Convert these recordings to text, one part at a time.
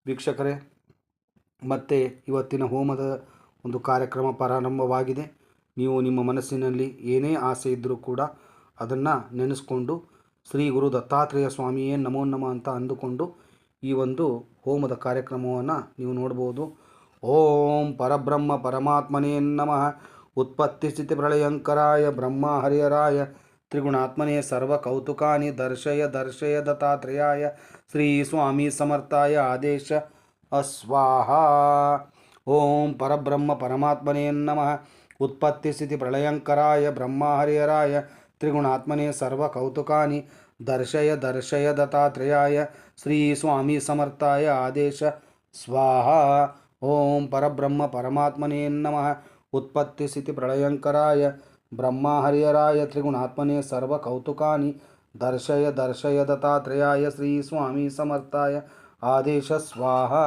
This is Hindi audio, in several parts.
ವೀಕ್ಷಕರೇ, ಮತ್ತೆ ಇವತ್ತಿನ ಹೋಮದ ಒಂದು ಕಾರ್ಯಕ್ರಮ ಪ್ರಾರಂಭವಾಗಿದೆ. ನೀವು ನಿಮ್ಮ ಮನಸ್ಸಿನಲ್ಲಿ ಏನೇ ಆಸೆ ಇದ್ದರೂ ಕೂಡ ಅದನ್ನು ನೆನೆಸ್ಕೊಂಡು ಶ್ರೀ ಗುರು ದತ್ತಾತ್ರೇಯ ಸ್ವಾಮಿಯೇ ನಮೋ ನಮಃ ಅಂತ ಅಂದುಕೊಂಡು ಈ ಒಂದು ಹೋಮದ ಕಾರ್ಯಕ್ರಮವನ್ನು ನೀವು ನೋಡ್ಬೋದು. ಓಂ ಪರಬ್ರಹ್ಮ ಪರಮಾತ್ಮನೇ ನಮಃ. ಉತ್ಪತ್ತಿ ಸ್ಥಿತಿ ಪ್ರಳಯಂಕರಾಯ ಬ್ರಹ್ಮ ಹರಿಹರಾಯ ತ್ರಿಗುಣಾತ್ಮನೇ ಸರ್ವಕೌತುಕಾನಿ ದರ್ಶಯ ದರ್ಶಯ ದತ್ತಾತ್ರೇಯಾಯ ಶ್ರೀ ಸ್ವಾಮಿ ಸಮರ್ಥಾಯ ಆದೇಶ अस्वाह. ओं परब्रह्म परमात्मने नमः. उत्पत्ति स्थिति प्रलयंकराय ब्रह्मा हरिहराय त्रिगुणात्मने सर्वकौतुकानि दर्शय दर्शय दत्तात्रेयाय श्री स्वामी समर्थाय आदेश स्वाहा. ओं परब्रह्म परमात्मने नमः. उत्पत्ति स्थिति प्रलयंकराय ब्रह्मा हरिहराय त्रिगुणात्मने सर्वकौतुकानि दर्शय दर्शय दत्तात्रेयाय श्री स्वामी समर्थाय आदेश स्वाहा.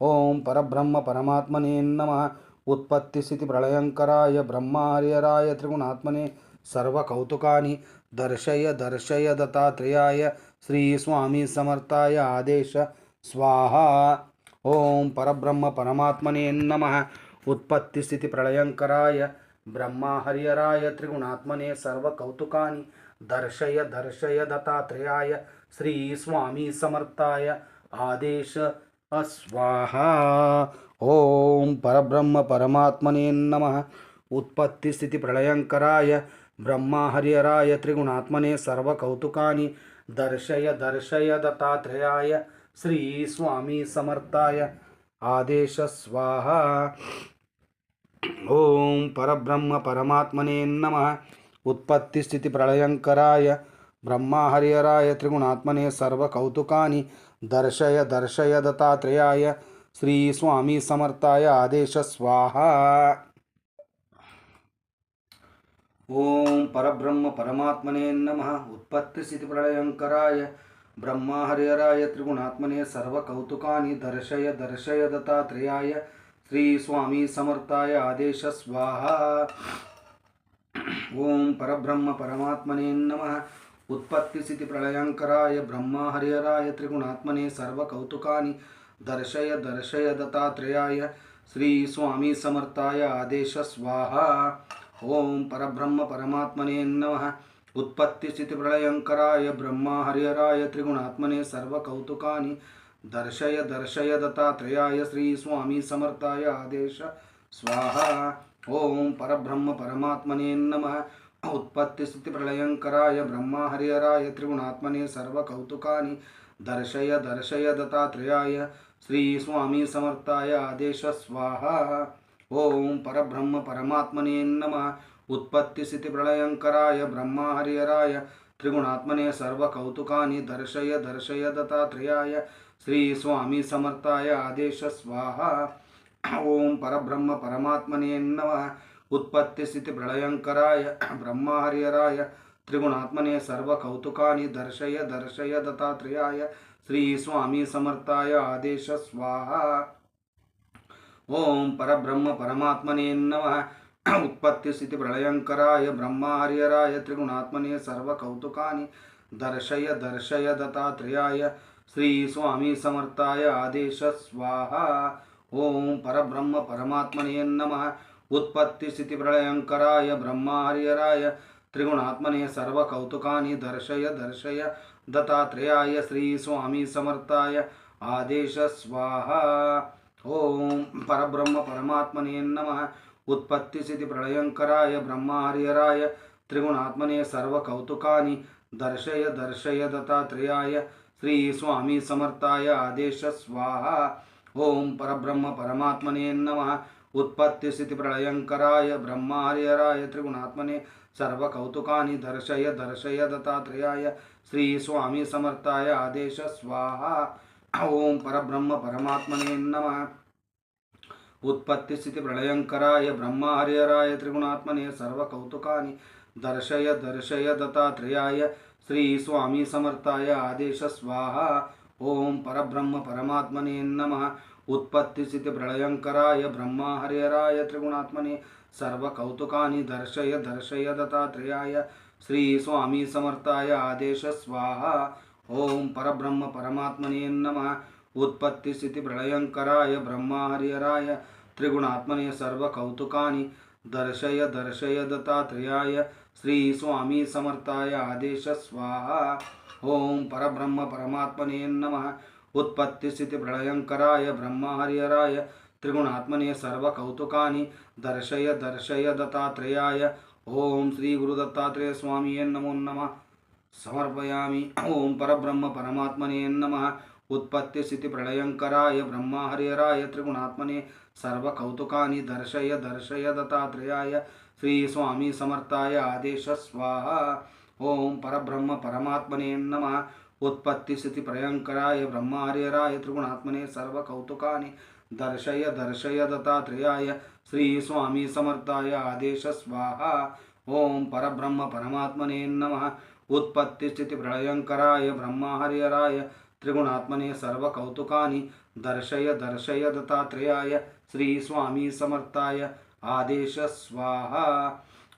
ओं परब्रह्म परमात्मने नमः. उत्पत्ति स्थिति प्रलयंकराय ब्रह्मा हरिहराय त्रिगुणात्मने सर्वकौतुकानि दर्शय दर्शय दत्तात्रेयाय श्री स्वामी समर्थाय आदेश स्वाहा. ओं परब्रह्म परमात्मने नमः. उत्पत्ति स्थिति प्रलयंकराय ब्रह्मा हरिहराय त्रिगुणात्मने सर्वकौतुकानि दर्शय दर्शय दत्तात्रेयाय श्री स्वामी समर्थाय आदेश अस्वाहा. ओं परब्रह्म परमात्मने नमः. उत्पत्ति स्थिति प्रलयंकराय ब्रह्मा हरिहराय त्रिगुणात्मने सर्वकौतुकानि दर्शय दर्शय दत्तात्रेयाय श्री स्वामी समर्थाय आदेश स्वाहा. ओं परब्रह्म परमात्मने नमः. उत्पत्ति स्थिति प्रलयंकराय ब्रह्मा हरिहराय त्रिगुणात्मने सर्वकौतुकानि दर्शय दर्शय दत्तात्रेयाय श्री स्वामी समर्थाय आदेश स्वाहा. ओं परब्रह्म परमात्मने नमः. उत्पत्ति स्थिति प्रलयंकराय ब्रह्मा हरिहराय त्रिगुणात्मने सर्वकौतुकानि दर्शय दर्शय दत्तात्रेयाय श्री स्वामी समर्थाय आदेश स्वाहा. ओं परब्रह्म परमात्मने नमः. उत्पत्ति स्थिति प्रलयंकराय ब्रह्मा हरिहराय त्रिगुणात्मने सर्वकौतुकानि दर्शय दर्शय दत्तात्रेयाय श्री स्वामी समर्थाय आदेश स्वाहा. ओं परब्रह्म परमात्मने नमः. उत्पत्ति स्थिति प्रलयंकराय ब्रह्मा हरिहराय त्रिगुणात्मने सर्वकौतुकानि दर्शय दर्शय दत्तात्रेयाय श्री स्वामी समर्थाय आदेश स्वाहा. ओं परब्रह्म परमात्मने नमः. उत्पत्ति स्थिति प्रलयंकराय ब्रह्मा हरिहराय त्रिगुणात्मने सर्वकौतुकानि दर्शय दर्शय दत्तात्रेयाय श्री स्वामी समर्थाय आदेश स्वाहा. ओं परब्रह्म परमात्मने नमः. उत्पत्ति स्थिति प्रलयंकराय ब्रह्मा हरिहराय त्रिगुणात्मने सर्वकौतुकानि दर्शय दर्शय दत्तात्रेयाय श्री स्वामी समर्थाय आदेश स्वाहा. ओं परब्रह्म परमात्मने नमः. उत्पत्ति स्थिति प्रलयंकराय ब्रह्मा हरिहराय त्रिगुणात्मने सर्वकौतुकानि दर्शय दर्शय दत्तात्रेयाय श्री स्वामी समर्थाय आदेश स्वाहा. ओं परब्रह्म परमात्मने नमः. उत्पत्ति स्थिति प्रलयंकराय ब्रह्मा हरिहराय त्रिगुणात्मने सर्वकौतुकानि दर्शय दर्शय दत्तात्रेयाय श्री स्वामी समर्थाय आदेश स्वाहा. ओं परब्रह्म परमात्मने नमः. उत्पत्ति स्थिति प्रलयंकराय ब्रह्मा हरिहराय त्रिगुणात्मने सर्वकौतुकानि दर्शय दर्शय दत्तात्रेयाय श्री स्वामी समर्थाय आदेश स्वाहा. ओं परब्रह्म परमात्मने नमः. उत्पत्ति स्थिति प्रलयंकराय ब्रह्मा हरिहराय त्रिगुणात्मने सर्वकौतुकानि दर्शय दर्शय दत्तात्रेयाय श्री स्वामी समर्थाय आदेश स्वाहा. ओं परब्रह्म परमात्मने नमः. उत्पत्ति स्थिति प्रलयंकराय ब्रह्मा हरिहराय त्रिगुणात्मने सर्वकौतुकानि दर्शय दर्शय दत्तात्रेयाय श्री स्वामी समर्थाय आदेश स्वाहा. ओं परब्रह्म परमात्मने नमः. उत्पत्ति स्थिति प्रलयंकराय ब्रह्मा हरिहराय त्रिगुणात्मने सर्वकौतुकानि दर्शय दर्शय दत्तात्रेयाय श्री स्वामी समर्थाय आदेश स्वाहा. ओं परब्रह्म परमात्मने नमः. उत्पत्ति स्थिति प्रलयंकराय ब्रह्मा हरिहराय त्रिगुणात्मने सर्वकौतुकानि दर्शय दर्शय दत्तात्रेयाय श्री स्वामी समर्थाय आदेश स्वाहा. ओं परब्रह्म परमात्मने नमः. उत्पत्ति स्थिति प्रलयंकराय ब्रह्मा हरिहराय त्रिगुणात्मने सर्वकौतुकानि दर्शय दर्शय दत्तात्रेयाय श्री स्वामी समर्थाय आदेश स्वाहा। ओम परब्रह्म परमात्मने नमः। उत्पत्ति स्थिति प्रलयंकराय ब्रह्मा हरिहराय त्रिगुणात्मने सर्वकौतुकानि दर्शय दर्शय दत्तात्रेयाय। ओम श्री गुरुदत्तात्रेय स्वामी नमो नमः समर्पयामि। ओम परब्रह्म परमात्मने नमः। उत्पत्ति स्थिति प्रलयंकराय ब्रह्मा हरिहराय त्रिगुणात्मने सर्वकौतुकानि दर्शय दर्शय दत्तात्रेयाय श्री स्वामी समर्थाय आदेश स्वाहा। ओम परब्रह्म परमात्मने नमः। उत्पत्ति स्थिति प्रलयंकराय ब्रह्मा हरिहराय त्रिगुणात्मने सर्वकौतुकानि दर्शय दर्शय दत्तात्रेयाय श्री स्वामी समर्थाय आदेश स्वाहा। ओम परब्रह्म परमात्मने नमः। उत्पत्ति स्थिति प्रलयंकराय ब्रह्मा हरिहराय त्रिगुणात्मने सर्वकौतुकानि दर्शय दर्शय दत्तात्रेयाय श्री स्वामी समर्थाय आदेश स्वाहा।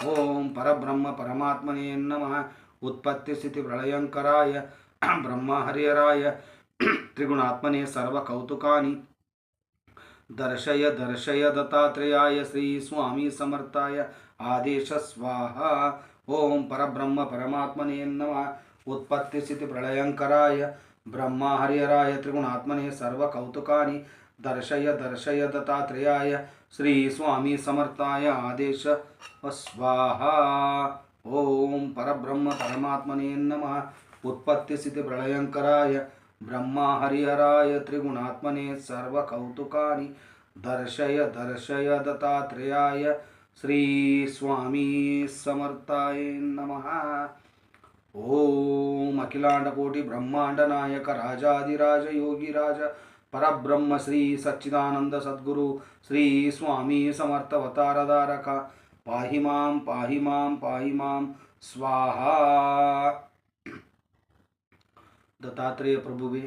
ओम परब्रह्म परमात्मने नमः। उत्पत्ति स्थिति प्रलयंकराय ब्रह्मा हरिहराय त्रिगुणात्मने सर्वकौतुकानि दर्शय दर्शय दत्तात्रेयाय श्री स्वामी समर्थाय आदेश स्वाहा। ओम परब्रह्म परमात्मने नमः। उत्पत्ति स्थिति प्रलयंकराय ब्रह्मा हरिहराय त्रिगुणात्मने सर्वकौतुकानि दर्शय दर्शय दत्तात्रेयाय श्री स्वामी समर्थाय आदेश स्वाहा। ओम परब्रह्म परमात्मने नमः। उत्पत्ति स्थिति प्रलयंकराय ब्रह्मा हरिहराय त्रिगुणात्मने सर्वकौतुकानि दर्शय दर्शय दत्तात्रेयाय श्री स्वामी समर्थाय नमः। ओम अखिलांड कोटि ब्रह्मांड नायक राजाधिराज योगिराज परब्रह्म श्री सच्चिदानंद सद्गुरु श्री स्वामी समर्थ अवतारधारक पाहि मां स्वाहा। ದತ್ತಾತ್ರೇಯ ಪ್ರಭುವೆ,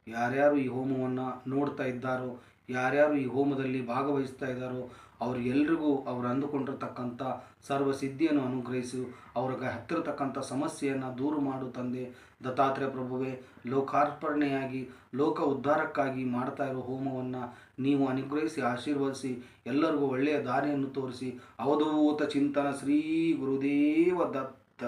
ಯಾರ್ಯಾರು ಈ ಹೋಮವನ್ನು ನೋಡ್ತಾ ಇದ್ದಾರೋ, ಯಾರ್ಯಾರು ಈ ಹೋಮದಲ್ಲಿ ಭಾಗವಹಿಸ್ತಾ ಇದ್ದಾರೋ ಅವ್ರಿಗೆಲ್ರಿಗೂ ಅವರು ಅಂದುಕೊಂಡಿರ್ತಕ್ಕಂಥ ಸರ್ವಸಿದ್ಧಿಯನ್ನು ಅನುಗ್ರಹಿಸು. ಅವ್ರಿಗೆ ಹತ್ತಿರತಕ್ಕಂಥ ಸಮಸ್ಯೆಯನ್ನು ದೂರ ಮಾಡು ತಂದೆ. ದತ್ತಾತ್ರೇಯ ಪ್ರಭುವೆ, ಲೋಕಾರ್ಪಣೆಯಾಗಿ ಲೋಕ ಉದ್ಧಾರಕ್ಕಾಗಿ ಮಾಡ್ತಾ ಇರೋ ಹೋಮವನ್ನು ನೀವು ಅನುಗ್ರಹಿಸಿ ಆಶೀರ್ವದಿಸಿ ಎಲ್ಲರಿಗೂ ಒಳ್ಳೆಯ ದಾರಿಯನ್ನು ತೋರಿಸಿ. ಅವಧೂತ ಚಿಂತನ ಶ್ರೀ ಗುರುದೇವ ದತ್ತ.